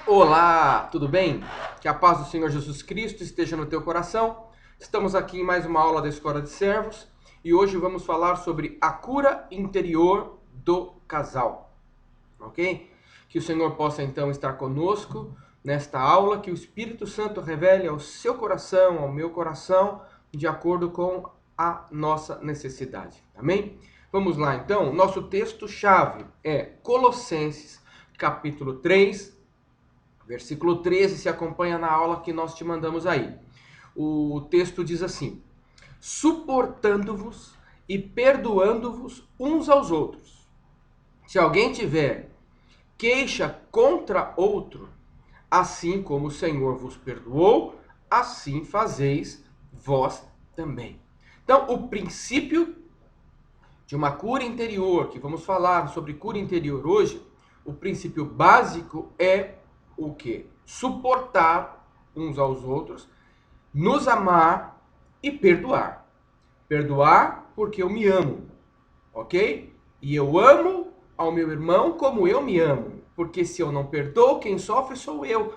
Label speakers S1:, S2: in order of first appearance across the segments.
S1: Olá, tudo bem? Que a paz do Senhor Jesus Cristo esteja no teu coração. Estamos aqui em mais uma aula da Escola de Servos e hoje vamos falar sobre a cura interior do casal, ok? Que o Senhor possa então estar conosco nesta aula, que o Espírito Santo revele ao seu coração, ao meu coração, de acordo com a nossa necessidade, amém? Vamos lá então, nosso texto-chave é Colossenses, capítulo 3, versículo 13, se acompanha na aula que nós te mandamos aí. O texto diz assim: suportando-vos e perdoando-vos uns aos outros. Se alguém tiver queixa contra outro, assim como o Senhor vos perdoou, assim fazeis vós também. Então, o princípio de uma cura interior, que vamos falar sobre cura interior hoje, o princípio básico é o quê? Suportar uns aos outros, nos amar e perdoar. Perdoar porque eu me amo, ok? E eu amo ao meu irmão como eu me amo. Porque se eu não perdoo, quem sofre sou eu.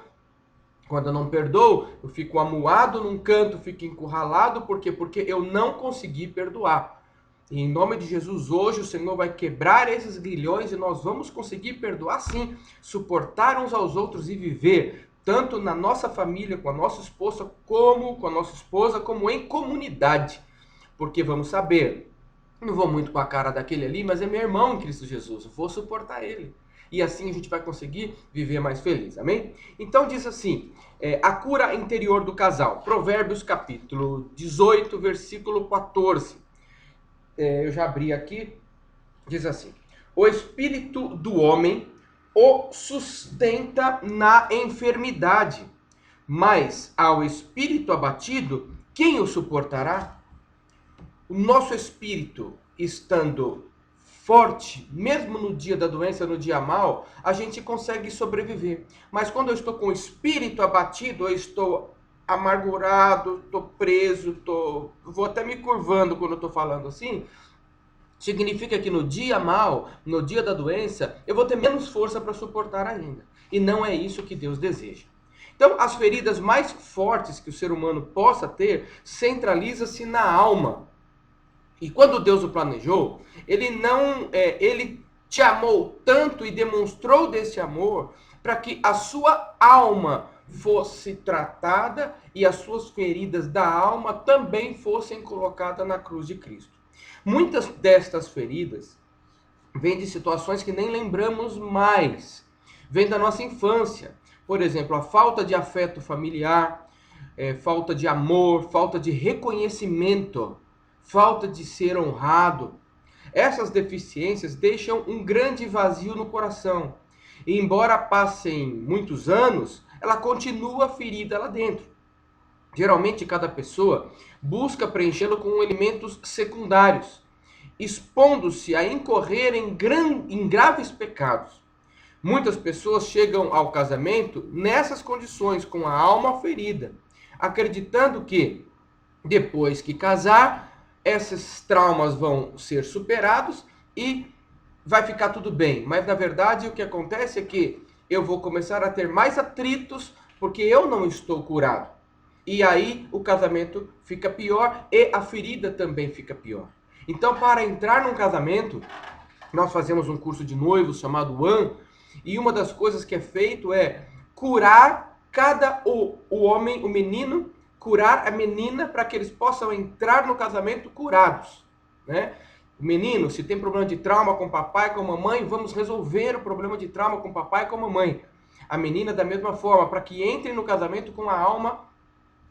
S1: Quando eu não perdoo, eu fico amuado num canto, fico encurralado. Por quê? Porque eu não consegui perdoar. E em nome de Jesus, hoje o Senhor vai quebrar esses grilhões e nós vamos conseguir perdoar sim, suportar uns aos outros e viver, tanto na nossa família, com a nossa esposa, como em comunidade. Porque vamos saber, não vou muito com a cara daquele ali, mas é meu irmão em Cristo Jesus, eu vou suportar ele. E assim a gente vai conseguir viver mais feliz, amém? Então diz assim, a cura interior do casal. Provérbios capítulo 18, versículo 14. Eu já abri aqui, diz assim: o espírito do homem o sustenta na enfermidade, mas ao espírito abatido, quem o suportará? O nosso espírito estando forte, mesmo no dia da doença, no dia mal, a gente consegue sobreviver. Mas quando eu estou com o espírito abatido, eu estou amargurado, estou preso, vou até me curvando quando eu estou falando assim, significa que no dia mal, no dia da doença, eu vou ter menos força para suportar ainda. E não é isso que Deus deseja. Então, as feridas mais fortes que o ser humano possa ter, centraliza-se na alma. E quando Deus o planejou, ele te amou tanto e demonstrou desse amor para que a sua alma fosse tratada e as suas feridas da alma também fossem colocadas na cruz de Cristo. Muitas destas feridas vêm de situações que nem lembramos mais, vêm da nossa infância. Por exemplo, a falta de afeto familiar, falta de amor, falta de reconhecimento, falta de ser honrado. Essas deficiências deixam um grande vazio no coração. E embora passem muitos anos, ela continua ferida lá dentro. Geralmente, cada pessoa busca preenchê-lo com elementos secundários, expondo-se a incorrer em graves pecados. Muitas pessoas chegam ao casamento nessas condições, com a alma ferida, acreditando que, depois que casar, esses traumas vão ser superados e vai ficar tudo bem. Mas, na verdade, o que acontece é que eu vou começar a ter mais atritos porque eu não estou curado. E aí o casamento fica pior e a ferida também fica pior. Então, para entrar num casamento, nós fazemos um curso de noivos chamado ONE, e uma das coisas que é feito é curar o homem, o menino, curar a menina para que eles possam entrar no casamento curados, né? O menino, se tem problema de trauma com o papai, com a mamãe, vamos resolver o problema de trauma com o papai e com a mamãe. A menina da mesma forma, para que entre no casamento com a alma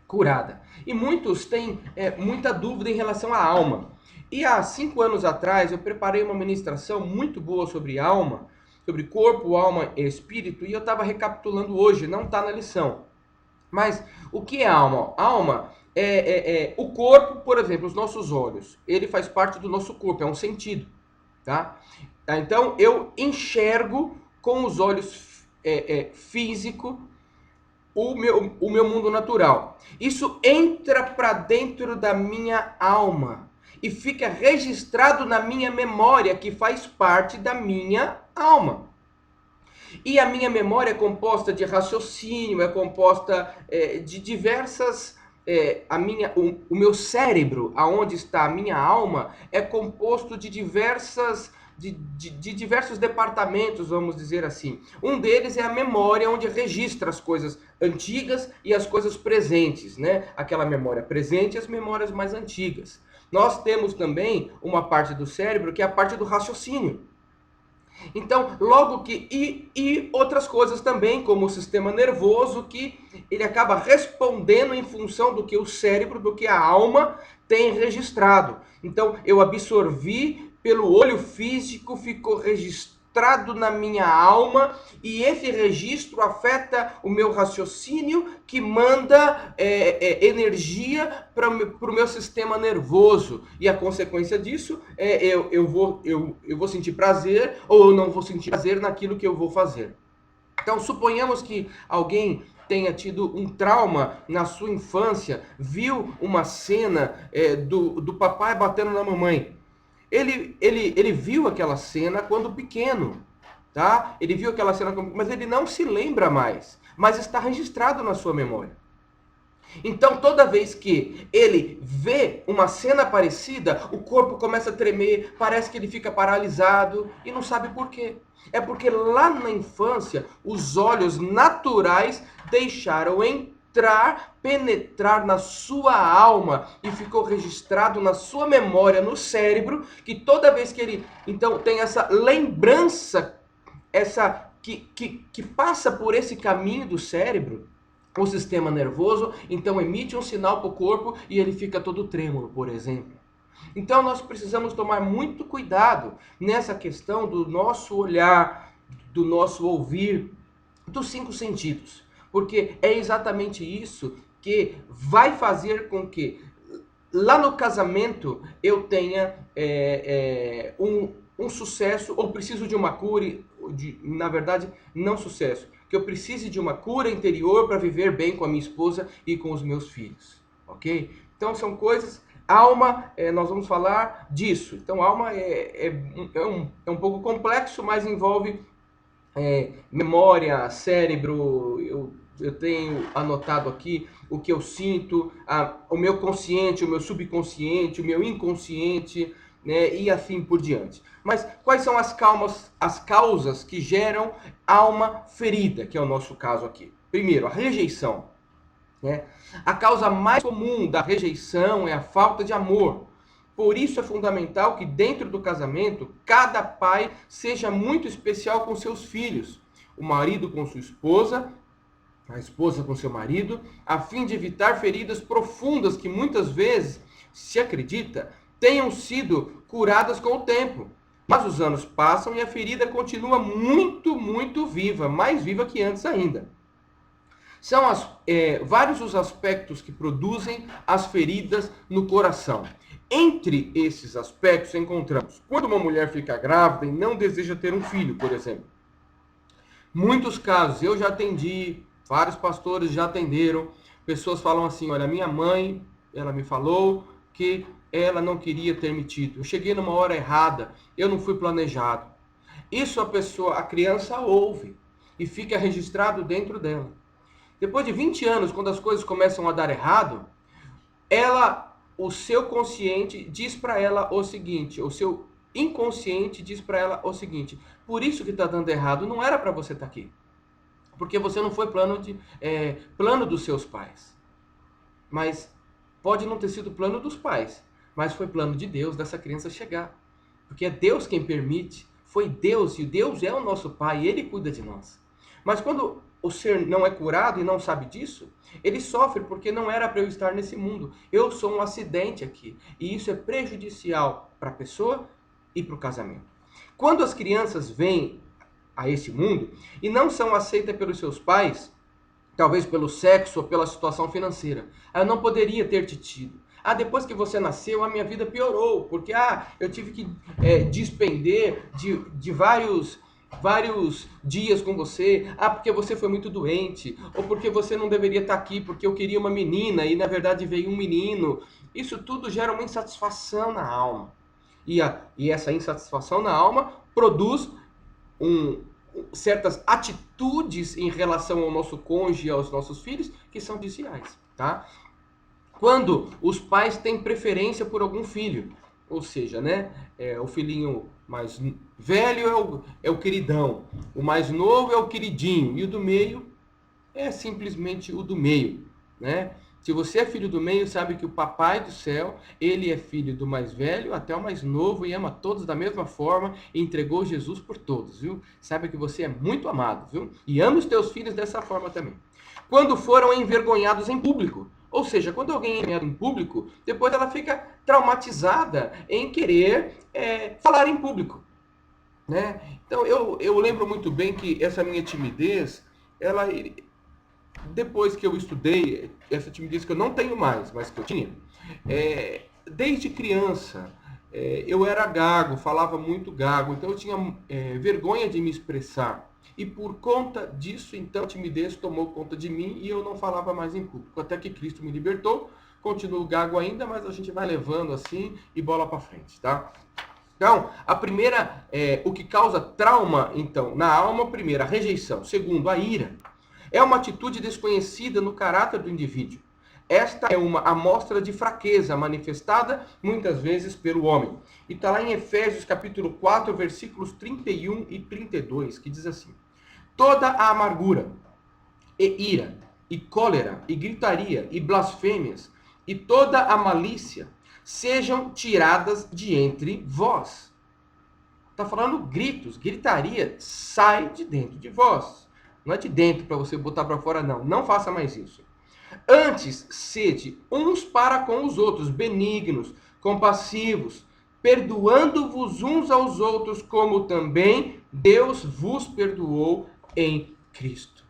S1: curada. E muitos têm muita dúvida em relação à alma. E há 5 anos atrás eu preparei uma ministração muito boa sobre alma, sobre corpo, alma e espírito, e eu estava recapitulando hoje, não está na lição. Mas o que é alma? Alma é o corpo, por exemplo, os nossos olhos. Ele faz parte do nosso corpo, é um sentido. Tá? Então eu enxergo com os olhos físico o meu mundo natural. Isso entra para dentro da minha alma e fica registrado na minha memória, que faz parte da minha alma. E a minha memória é composta de raciocínio, é composta de diversas... o meu cérebro, aonde está a minha alma, é composto de diversos departamentos, vamos dizer assim. Um deles é a memória, onde registra as coisas antigas e as coisas presentes, né? Aquela memória presente e as memórias mais antigas. Nós temos também uma parte do cérebro que é a parte do raciocínio. Então, logo que... E outras coisas também, como o sistema nervoso, que ele acaba respondendo em função do que o cérebro, do que a alma tem registrado. Então, eu absorvi pelo olho físico, ficou registrado na minha alma, e esse registro afeta o meu raciocínio, que manda energia para o meu sistema nervoso, e a consequência disso eu vou sentir prazer, ou eu não vou sentir prazer naquilo que eu vou fazer. Então, suponhamos que alguém tenha tido um trauma na sua infância, viu uma cena do papai batendo na mamãe. Ele viu aquela cena quando pequeno, tá? Ele viu aquela cena, mas ele não se lembra mais, mas está registrado na sua memória. Então, toda vez que ele vê uma cena parecida, o corpo começa a tremer, parece que ele fica paralisado e não sabe por quê. É porque lá na infância, os olhos naturais deixaram penetrar na sua alma e ficou registrado na sua memória, no cérebro, que toda vez que ele então tem essa lembrança, que passa por esse caminho do cérebro, o sistema nervoso, então emite um sinal para o corpo e ele fica todo trêmulo, por exemplo. Então nós precisamos tomar muito cuidado nessa questão do nosso olhar, do nosso ouvir, dos 5 sentidos. Porque é exatamente isso que vai fazer com que lá no casamento eu tenha um sucesso, ou preciso de uma cura, na verdade, não sucesso, que eu precise de uma cura interior para viver bem com a minha esposa e com os meus filhos, ok? Então são coisas... Alma, nós vamos falar disso. Então alma é um pouco complexo, mas envolve memória, cérebro. Eu tenho anotado aqui o que eu sinto, o meu consciente, o meu subconsciente, o meu inconsciente, né, e assim por diante. Mas quais são as causas que geram alma ferida, que é o nosso caso aqui? Primeiro, a rejeição. Né? A causa mais comum da rejeição é a falta de amor. Por isso é fundamental que dentro do casamento, cada pai seja muito especial com seus filhos. O marido com sua esposa, a esposa com seu marido, a fim de evitar feridas profundas que muitas vezes, se acredita, tenham sido curadas com o tempo. Mas os anos passam e a ferida continua muito, muito viva, mais viva que antes ainda. São vários os aspectos que produzem as feridas no coração. Entre esses aspectos encontramos quando uma mulher fica grávida e não deseja ter um filho, por exemplo. Muitos casos, eu já atendi, vários pastores já atenderam, pessoas falam assim, olha, minha mãe, ela me falou que ela não queria ter me tido. Eu cheguei numa hora errada, eu não fui planejado. Isso a criança ouve e fica registrado dentro dela. Depois de 20 anos, quando as coisas começam a dar errado, o seu consciente diz para ela o seguinte, o seu inconsciente diz para ela o seguinte, por isso que está dando errado, não era para você estar aqui. Porque você não foi plano dos seus pais. Mas pode não ter sido plano dos pais, mas foi plano de Deus dessa criança chegar. Porque é Deus quem permite, foi Deus, e Deus é o nosso Pai, e Ele cuida de nós. Mas quando o ser não é curado e não sabe disso, ele sofre porque não era para eu estar nesse mundo. Eu sou um acidente aqui. E isso é prejudicial para a pessoa e para o casamento. Quando as crianças vêm a esse mundo e não são aceitas pelos seus pais, talvez pelo sexo ou pela situação financeira, eu não poderia ter te tido. Depois que você nasceu, a minha vida piorou, porque eu tive que despender de vários dias com você, porque você foi muito doente, ou porque você não deveria estar aqui, porque eu queria uma menina e na verdade veio um menino. Isso tudo gera uma insatisfação na alma. E essa insatisfação na alma produz certas atitudes em relação ao nosso cônjuge e aos nossos filhos que são prejudiciais, tá? Quando os pais têm preferência por algum filho, ou seja, né, o filhinho mais velho é o queridão, o mais novo é o queridinho, e o do meio é simplesmente o do meio, né? Se você é filho do meio, sabe que o papai do céu, ele é filho do mais velho até o mais novo e ama todos da mesma forma e entregou Jesus por todos, viu? Sabe que você é muito amado, viu? E ama os teus filhos dessa forma também. Quando foram envergonhados em público, ou seja, quando alguém é envergonhado em público, depois ela fica traumatizada em querer falar em público, né? Então eu lembro muito bem que essa minha timidez, ela depois que eu estudei, essa timidez que eu não tenho mais, mas que eu tinha, desde criança, eu era gago, falava muito gago, então eu tinha vergonha de me expressar. E por conta disso, então, a timidez tomou conta de mim e eu não falava mais em público. Até que Cristo me libertou, continuo gago ainda, mas a gente vai levando assim e bola para frente, tá? Então, a primeira, o que causa trauma, então, na alma, primeiro, a rejeição. Segundo, a ira. É uma atitude desconhecida no caráter do indivíduo. Esta é uma amostra de fraqueza manifestada muitas vezes pelo homem. E está lá em Efésios capítulo 4, versículos 31 e 32, que diz assim: toda a amargura, e ira, e cólera, e gritaria, e blasfêmias, e toda a malícia, sejam tiradas de entre vós. Está falando gritos, gritaria, sai de dentro de vós. Não é de dentro para você botar para fora, não. Não faça mais isso. Antes, sede uns para com os outros, benignos, compassivos, perdoando-vos uns aos outros, como também Deus vos perdoou em Cristo.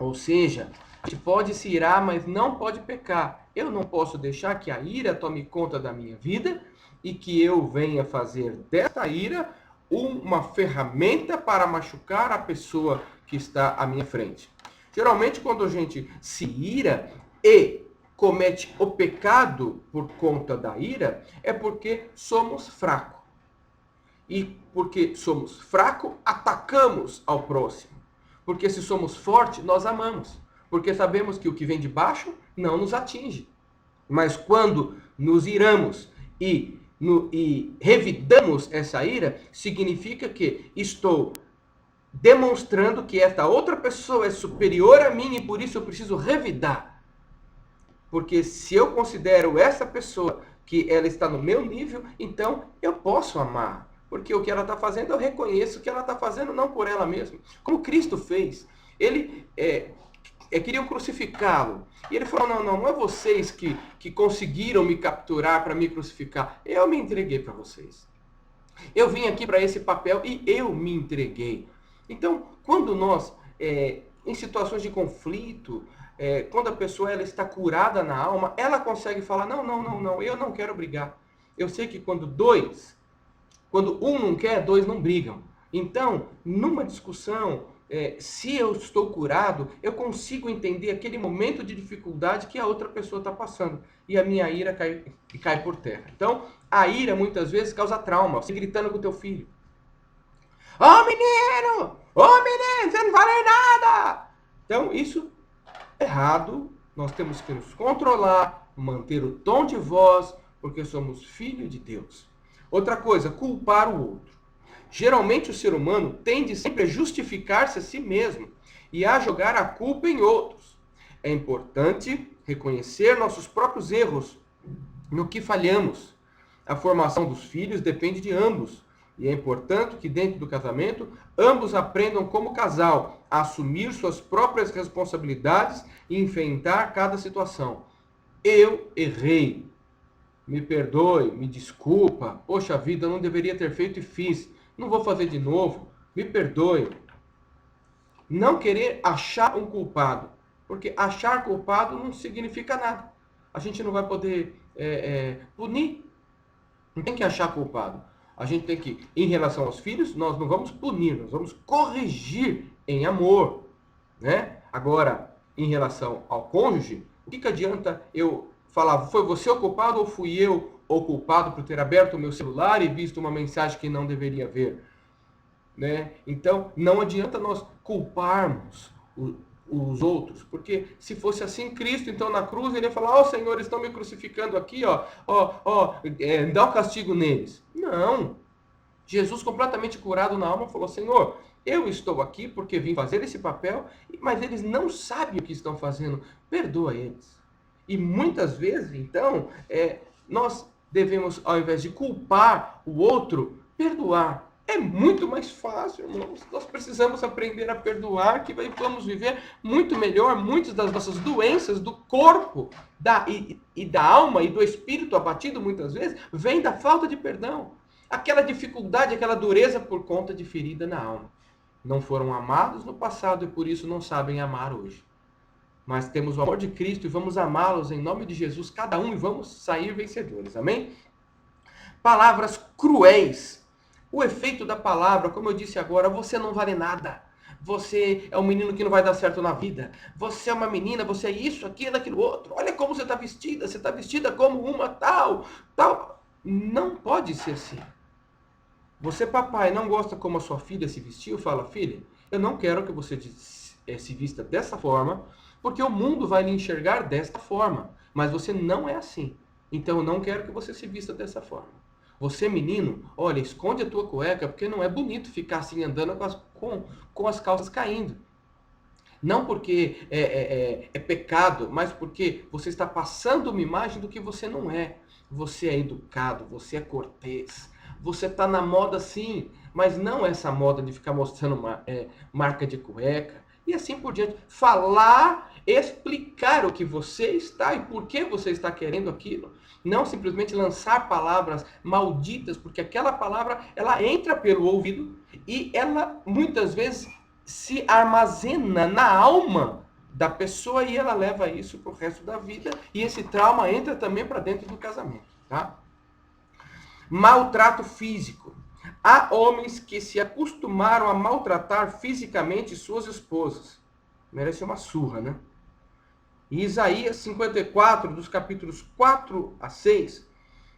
S1: Ou seja, a gente pode se irar, mas não pode pecar. Eu não posso deixar que a ira tome conta da minha vida e que eu venha fazer desta ira uma ferramenta para machucar a pessoa que está à minha frente. Geralmente, quando a gente se ira e comete o pecado por conta da ira, é porque somos fracos. E porque somos fracos, atacamos ao próximo. Porque se somos fortes, nós amamos. Porque sabemos que o que vem de baixo não nos atinge. Mas quando nos iramos e revidamos essa ira, significa que estou demonstrando que esta outra pessoa é superior a mim e por isso eu preciso revidar. Porque se eu considero essa pessoa que ela está no meu nível, então eu posso amar. Porque o que ela está fazendo, eu reconheço que ela está fazendo não por ela mesma. Como Cristo fez. Ele queriam crucificá-lo. E ele falou, não é vocês que conseguiram me capturar para me crucificar. Eu me entreguei para vocês. Eu vim aqui para esse papel e eu me entreguei. Então, quando nós, em situações de conflito, quando a pessoa ela está curada na alma, ela consegue falar, não, eu não quero brigar. Eu sei que quando um não quer, dois não brigam. Então, numa discussão, se eu estou curado, eu consigo entender aquele momento de dificuldade que a outra pessoa está passando. E a minha ira cai por terra. Então, a ira muitas vezes causa trauma. Você gritando com o teu filho. Ô menino! Ô menino, você não falei nada! Então, isso é errado. Nós temos que nos controlar, manter o tom de voz, porque somos filhos de Deus. Outra coisa, culpar o outro. Geralmente o ser humano tende sempre a justificar-se a si mesmo e a jogar a culpa em outros. É importante reconhecer nossos próprios erros, no que falhamos. A formação dos filhos depende de ambos. E é importante que dentro do casamento, ambos aprendam como casal a assumir suas próprias responsabilidades e enfrentar cada situação. Eu errei. Me perdoe, me desculpa. Poxa vida, eu não deveria ter feito e fiz. Não vou fazer de novo. Me perdoe. Não querer achar um culpado. Porque achar culpado não significa nada. A gente não vai poder punir. Não tem que achar culpado. A gente tem que, em relação aos filhos, nós não vamos punir, nós vamos corrigir em amor, né? Agora, em relação ao cônjuge, o que adianta eu falar, foi você o culpado ou fui eu o culpado por ter aberto o meu celular e visto uma mensagem que não deveria ver? né? Então, não adianta nós culparmos os outros, porque se fosse assim, Cristo, então na cruz, ele ia falar: ó, Senhor, eles estão me crucificando aqui, dá o castigo neles. Não. Jesus, completamente curado na alma, falou: Senhor, eu estou aqui porque vim fazer esse papel, mas eles não sabem o que estão fazendo. Perdoa eles. E muitas vezes, então, nós devemos, ao invés de culpar o outro, perdoar. É muito mais fácil, irmãos. Nós precisamos aprender a perdoar, que vamos viver muito melhor. Muitas das nossas doenças do corpo e da alma e do espírito abatido, muitas vezes, vem da falta de perdão. Aquela dificuldade, aquela dureza por conta de ferida na alma. Não foram amados no passado e por isso não sabem amar hoje. Mas temos o amor de Cristo e vamos amá-los em nome de Jesus, cada um, e vamos sair vencedores. Amém? Palavras cruéis. O efeito da palavra, como eu disse agora, você não vale nada. Você é um menino que não vai dar certo na vida. Você é uma menina, você é isso, aquilo, aquilo outro. Olha como você está vestida. Você está vestida como uma tal. Não pode ser assim. Você, papai, não gosta como a sua filha se vestiu? Fala: filha, eu não quero que você se vista dessa forma, porque o mundo vai lhe enxergar desta forma. Mas você não é assim. Então eu não quero que você se vista dessa forma. Você, menino, olha, esconde a tua cueca, porque não é bonito ficar assim andando com as calças caindo. Não porque é pecado, mas porque você está passando uma imagem do que você não é. Você é educado, você é cortês. Você está na moda sim, mas não essa moda de ficar mostrando marca de cueca. E assim por diante. Falar, explicar o que você está e por que você está querendo aquilo. Não simplesmente lançar palavras malditas, porque aquela palavra ela entra pelo ouvido e ela muitas vezes se armazena na alma da pessoa e ela leva isso para o resto da vida. E esse trauma entra também para dentro do casamento. Tá? Maltrato físico. Há homens que se acostumaram a maltratar fisicamente suas esposas. Merece uma surra, né? Em Isaías 54, dos capítulos 4 a 6,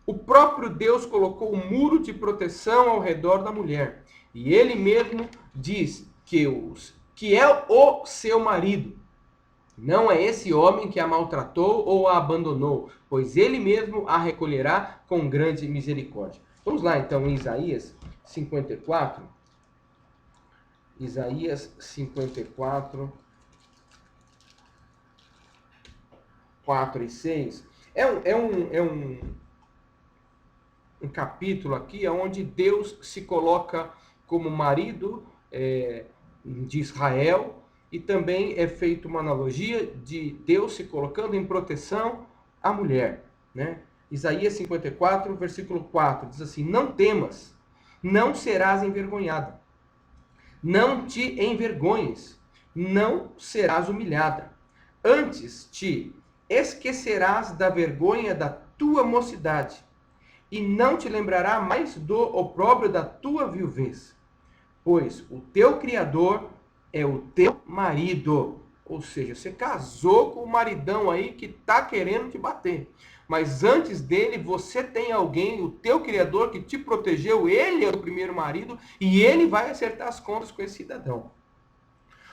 S1: o próprio Deus colocou um muro de proteção ao redor da mulher. E ele mesmo diz que é o seu marido. Não é esse homem que a maltratou ou a abandonou, pois ele mesmo a recolherá com grande misericórdia. Vamos lá então em Isaías 54. Isaías 54, 4 e 6. Um capítulo aqui onde Deus se coloca como marido de Israel, e também é feita uma analogia de Deus se colocando em proteção à mulher. Né? Isaías 54, versículo 4, diz assim: não temas, não serás envergonhada. Não te envergonhes, não serás humilhada. Antes te esquecerás da vergonha da tua mocidade, e não te lembrará mais do opróbrio da tua viuvez. Pois o teu Criador é o teu marido. Ou seja, você casou com o maridão aí que está querendo te bater. Mas antes dele, você tem alguém, o teu Criador, que te protegeu. Ele é o primeiro marido e ele vai acertar as contas com esse cidadão.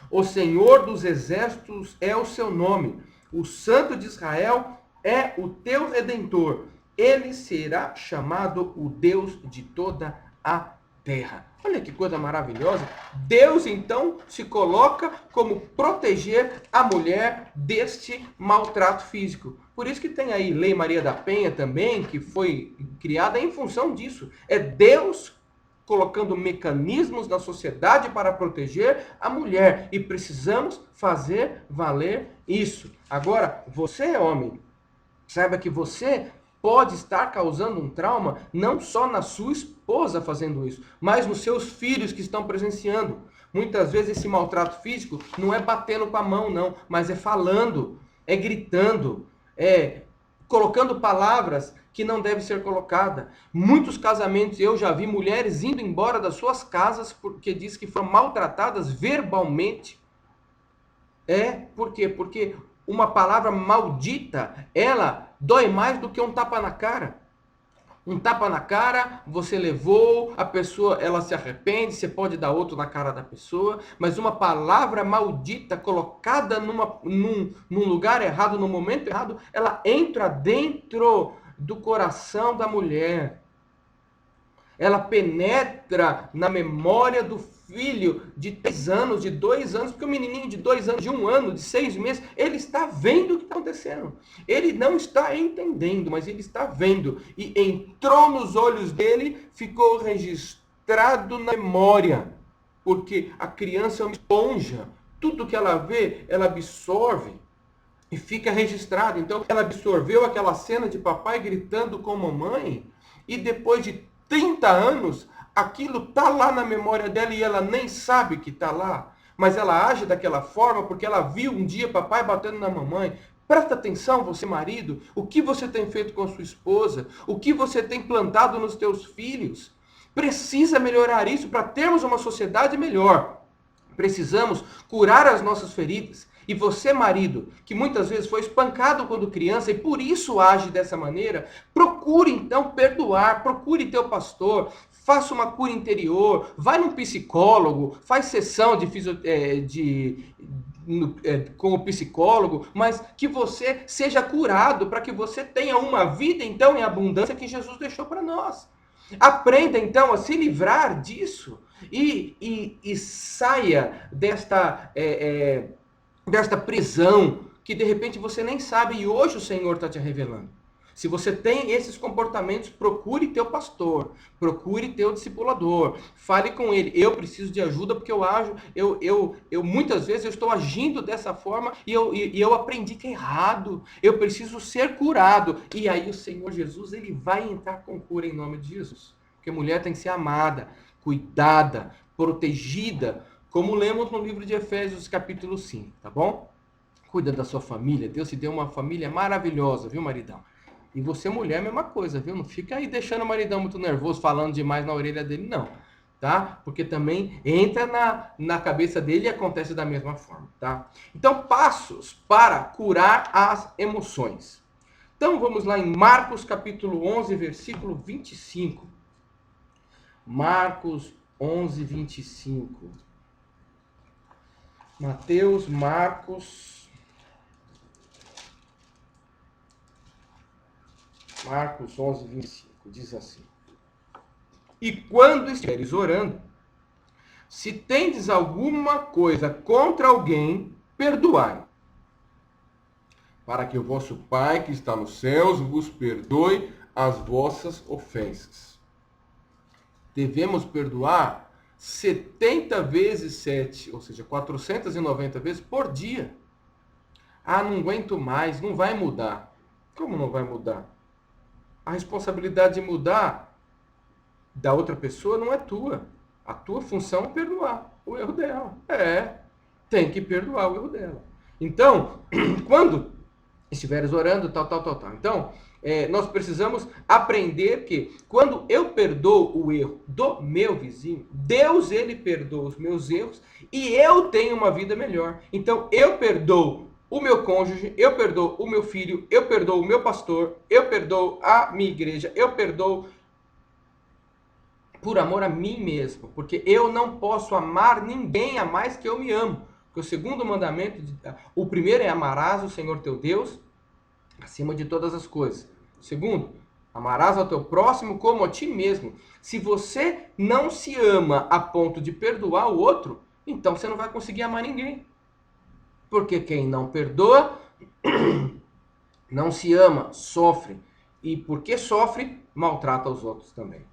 S1: O Senhor dos Exércitos é o seu nome. O Santo de Israel é o teu Redentor. Ele será chamado o Deus de toda a terra. Olha que coisa maravilhosa. Deus, então, se coloca como proteger a mulher deste maltrato físico. Por isso que tem aí Lei Maria da Penha também, que foi criada em função disso. É Deus colocando mecanismos na sociedade para proteger a mulher. E precisamos fazer valer isso. Agora, você é homem. Saiba que você pode estar causando um trauma não só na sua esposa fazendo isso, mas nos seus filhos que estão presenciando. Muitas vezes esse maltrato físico não é batendo com a mão, não, mas é falando, é gritando, é colocando palavras que não devem ser colocadas. Muitos casamentos eu já vi mulheres indo embora das suas casas porque diz que foram maltratadas verbalmente. Por quê? Porque uma palavra maldita, ela dói mais do que um tapa na cara. Um tapa na cara, você levou, a pessoa, ela se arrepende, você pode dar outro na cara da pessoa, mas uma palavra maldita colocada num lugar errado, no momento errado, ela entra dentro do coração da mulher. Ela penetra na memória do filho de 3 anos, de 2 anos, porque o menininho de 2 anos, de 1 ano, de 6 meses, ele está vendo o que está acontecendo. Ele não está entendendo, mas ele está vendo. E entrou nos olhos dele, ficou registrado na memória. Porque a criança é uma esponja. Tudo que ela vê, ela absorve e fica registrado. Então, ela absorveu aquela cena de papai gritando com mamãe, e depois de 30 anos, aquilo está lá na memória dela e ela nem sabe que está lá. Mas ela age daquela forma porque ela viu um dia papai batendo na mamãe. Presta atenção, você marido, o que você tem feito com a sua esposa, o que você tem plantado nos teus filhos. Precisa melhorar isso para termos uma sociedade melhor. Precisamos curar as nossas feridas. E você, marido, que muitas vezes foi espancado quando criança e por isso age dessa maneira, procure então perdoar, procure teu pastor, faça uma cura interior, vai num psicólogo, faz sessão com o psicólogo, mas que você seja curado para que você tenha uma vida então em abundância que Jesus deixou para nós. Aprenda então a se livrar disso e saia desta prisão que de repente você nem sabe e hoje o Senhor está te revelando. Se você tem esses comportamentos, procure teu pastor, procure teu discipulador, fale com ele. Eu preciso de ajuda porque eu muitas vezes eu estou agindo dessa forma e eu aprendi que é errado. Eu preciso ser curado. E aí o Senhor Jesus, ele vai entrar com cura em nome de Jesus. Porque mulher tem que ser amada, cuidada, protegida, como lemos no livro de Efésios capítulo 5, tá bom? Cuida da sua família. Deus te deu uma família maravilhosa, viu, maridão? E você, mulher, a mesma coisa, viu? Não fica aí deixando o maridão muito nervoso, falando demais na orelha dele, não. Tá? Porque também entra na cabeça dele e acontece da mesma forma, tá? Então, passos para curar as emoções. Então, vamos lá em Marcos capítulo 11, versículo 25. Marcos 11, 25. Mateus, Marcos 11, 25, diz assim: E quando estiveres orando, se tendes alguma coisa contra alguém, perdoai, para que o vosso Pai que está nos céus vos perdoe as vossas ofensas. Devemos perdoar 70 vezes 7, ou seja, 490 vezes por dia. Ah, não aguento mais, não vai mudar. Como não vai mudar? A responsabilidade de mudar da outra pessoa não é tua. A tua função é perdoar o erro dela. Tem que perdoar o erro dela. Então, quando estiveres orando, tal. Então, nós precisamos aprender que quando eu perdoo o erro do meu vizinho, Deus, ele perdoa os meus erros e eu tenho uma vida melhor. Então, eu perdoo o meu cônjuge, eu perdoo o meu filho, eu perdoo o meu pastor, eu perdoo a minha igreja, eu perdoo por amor a mim mesmo, porque eu não posso amar ninguém a mais que eu me amo. Porque o segundo mandamento, o primeiro é amarás o Senhor teu Deus acima de todas as coisas. O segundo, amarás ao teu próximo como a ti mesmo. Se você não se ama a ponto de perdoar o outro, então você não vai conseguir amar ninguém. Porque quem não perdoa, não se ama, sofre. E porque sofre, maltrata os outros também.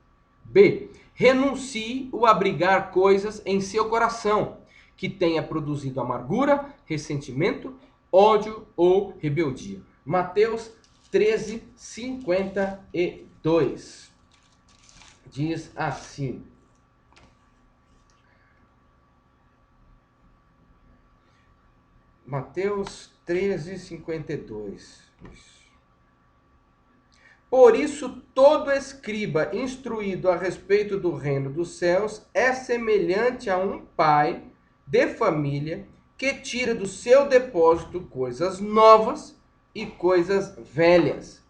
S1: B. Renuncie o abrigar coisas em seu coração que tenha produzido amargura, ressentimento, ódio ou rebeldia. Mateus 13, 52. Diz assim: Mateus 13, 52. Por isso, todo escriba instruído a respeito do reino dos céus é semelhante a um pai de família que tira do seu depósito coisas novas e coisas velhas.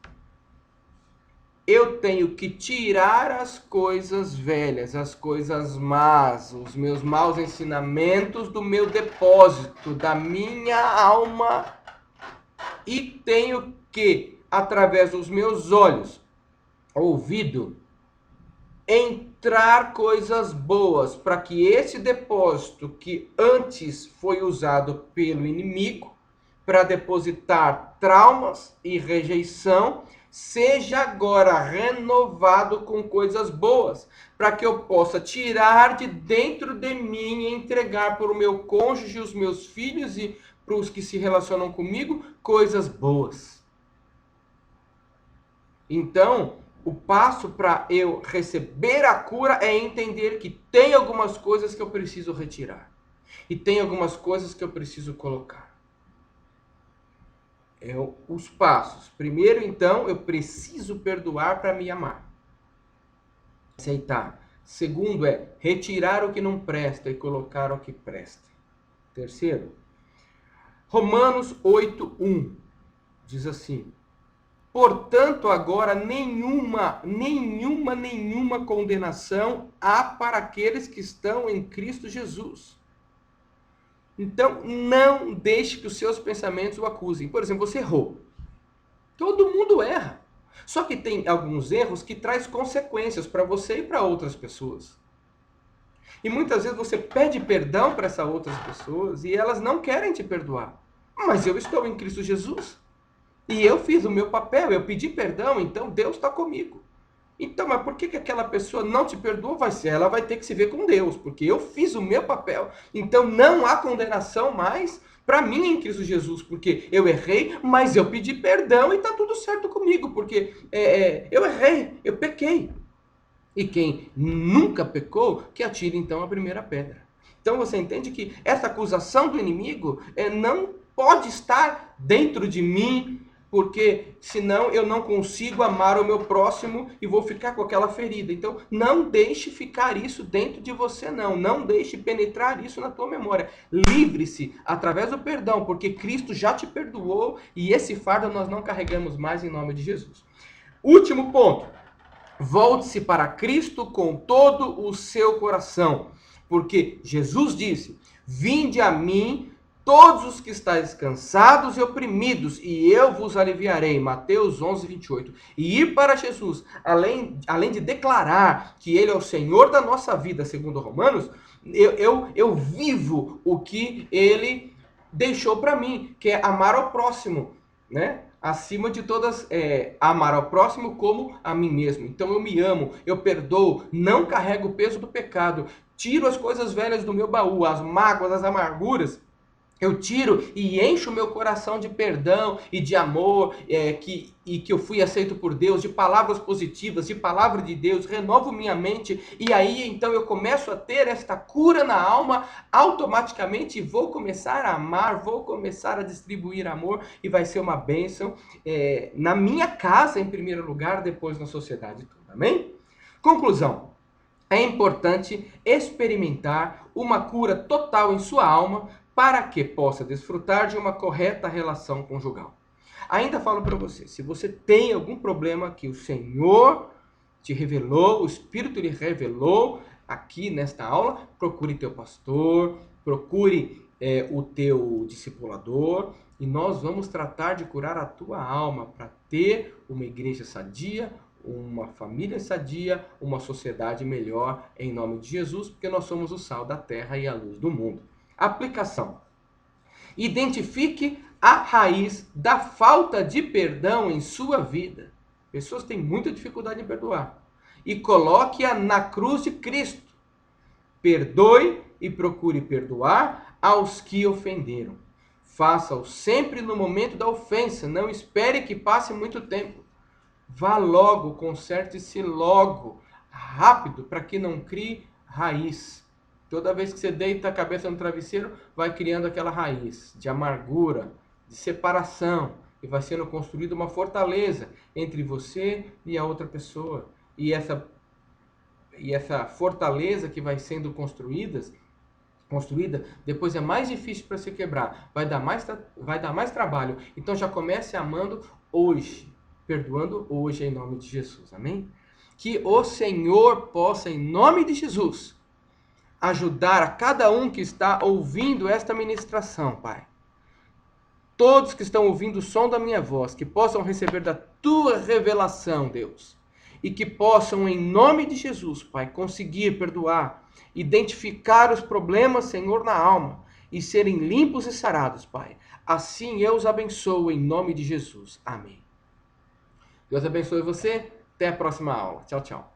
S1: eu tenho que tirar as coisas velhas, as coisas más, os meus maus ensinamentos do meu depósito, da minha alma, e tenho que, através dos meus olhos, ouvido, entrar coisas boas, para que esse depósito que antes foi usado pelo inimigo para depositar traumas e rejeição, seja agora renovado com coisas boas, para que eu possa tirar de dentro de mim e entregar para o meu cônjuge, os meus filhos e para os que se relacionam comigo, coisas boas. Então, o passo para eu receber a cura é entender que tem algumas coisas que eu preciso retirar. E tem algumas coisas que eu preciso colocar. Os passos. Primeiro, então, eu preciso perdoar para me amar. Aceitar. Segundo é retirar o que não presta e colocar o que presta. Terceiro, Romanos 8:1 diz assim: portanto, agora nenhuma condenação há para aqueles que estão em Cristo Jesus. Então, não deixe que os seus pensamentos o acusem. Por exemplo, você errou. Todo mundo erra. Só que tem alguns erros que traz consequências para você e para outras pessoas. E muitas vezes você pede perdão para essas outras pessoas e elas não querem te perdoar. Mas eu estou em Cristo Jesus. E eu fiz o meu papel, eu pedi perdão, então Deus está comigo. Então, mas por que aquela pessoa não te perdoou? Ela vai ter que se ver com Deus, porque eu fiz o meu papel. Então não há condenação mais para mim em Cristo Jesus, porque eu errei, mas eu pedi perdão e está tudo certo comigo, porque eu errei, eu pequei. E quem nunca pecou, que atire então a primeira pedra. Então você entende que essa acusação do inimigo não pode estar dentro de mim, porque senão eu não consigo amar o meu próximo e vou ficar com aquela ferida. Então não deixe ficar isso dentro de você, não deixe penetrar isso na tua memória. Livre-se através do perdão, porque Cristo já te perdoou e esse fardo nós não carregamos mais em nome de Jesus. Último ponto: volte-se para Cristo com todo o seu coração, porque Jesus disse: vinde a mim todos os que estáis cansados e oprimidos, e eu vos aliviarei. Mateus 11:28. E ir para Jesus, além de declarar que Ele é o Senhor da nossa vida, segundo Romanos, eu vivo o que Ele deixou para mim, que é amar ao próximo, né? Acima de todas, amar ao próximo como a mim mesmo. Então eu me amo, eu perdoo, não carrego o peso do pecado, tiro as coisas velhas do meu baú, as mágoas, as amarguras. Eu tiro e encho o meu coração de perdão e de amor, que eu fui aceito por Deus, de palavras positivas, de palavra de Deus, renovo minha mente, e aí então eu começo a ter esta cura na alma, automaticamente vou começar a amar, vou começar a distribuir amor, e vai ser uma bênção na minha casa em primeiro lugar, depois na sociedade toda, amém? Conclusão: é importante experimentar uma cura total em sua alma, para que possa desfrutar de uma correta relação conjugal. Ainda falo para você, se você tem algum problema que o Senhor te revelou, o Espírito lhe revelou aqui nesta aula, procure teu pastor, procure o teu discipulador, e nós vamos tratar de curar a tua alma para ter uma igreja sadia, uma família sadia, uma sociedade melhor, em nome de Jesus, porque nós somos o sal da terra e a luz do mundo. Aplicação: identifique a raiz da falta de perdão em sua vida. Pessoas têm muita dificuldade em perdoar. E coloque-a na cruz de Cristo. Perdoe e procure perdoar aos que ofenderam. Faça-o sempre no momento da ofensa. Não espere que passe muito tempo. Vá logo, conserte-se logo, rápido, para que não crie raiz. Toda vez que você deita a cabeça no travesseiro, vai criando aquela raiz de amargura, de separação, e vai sendo construída uma fortaleza entre você e a outra pessoa. E essa fortaleza que vai sendo construída, depois é mais difícil para se quebrar, vai dar mais trabalho. Então já comece amando hoje. perdoando hoje em nome de Jesus. Amém? Que o Senhor possa, em nome de Jesus, ajudar a cada um que está ouvindo esta ministração, Pai. Todos que estão ouvindo o som da minha voz, que possam receber da tua revelação, Deus. E que possam, em nome de Jesus, Pai, conseguir perdoar, identificar os problemas, Senhor, na alma e serem limpos e sarados, Pai. Assim eu os abençoo em nome de Jesus. Amém. Deus abençoe você. Até a próxima aula. Tchau, tchau.